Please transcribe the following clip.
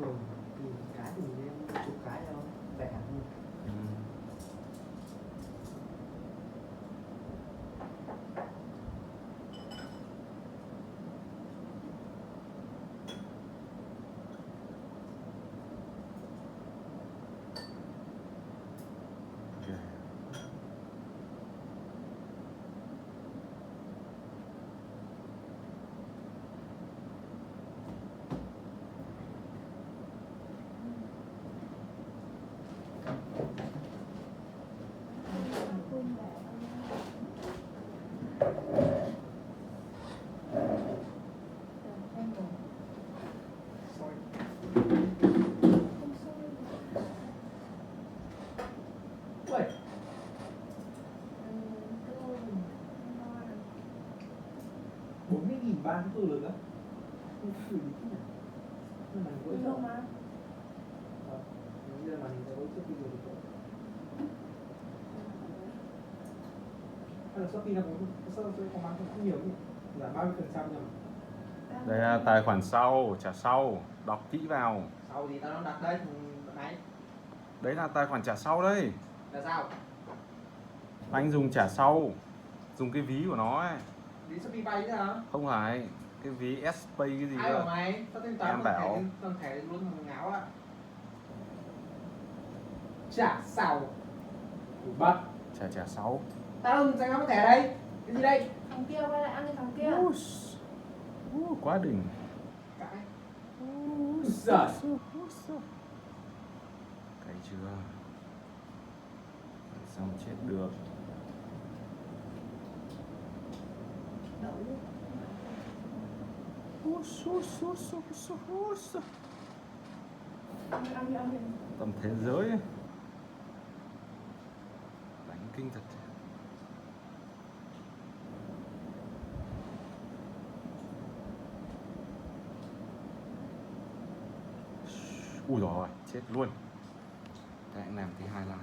thường thì cái thì mình lên chục cái cho khỏe hơn. Ừ. Ui, 40.000 ba cái tô lớn á. Không xử lý thế nào. Nhưng mà mình hỗ trợ mà. Bây giờ mà mình sẽ hỗ trợ bây giờ được rồi. Hay là Shopee nó có bán không nhiều nhỉ? Giảm 30% nhỉ? Đây là tài khoản sau, trả sau, đọc kỹ vào. Sau thì tao đang đặt đây thằng này. Đấy là tài khoản trả sau đây. Là sao? Anh dùng trả sau, dùng cái ví của nó ấy. Ví Shopee Pay chứ hả? Không phải, cái ví S-Pay cái gì Ai bảo cơ. mày? Tao thanh toán Em bảo. thằng thẻ luôn thằng ngáo á. Trả sau. Bắt. Trả sau. Tao dùng cái thẻ đây. Cái gì đây? Thằng kia quay lại ăn cái thằng kia. Quá đỉnh. Cái. Giời. Cái chưa. Xong chết được. Đậu luôn. Ăn đi. Tầm thế giới ấy. Đánh kinh thật. Ui rồi chết luôn. Các anh làm thứ hai lại.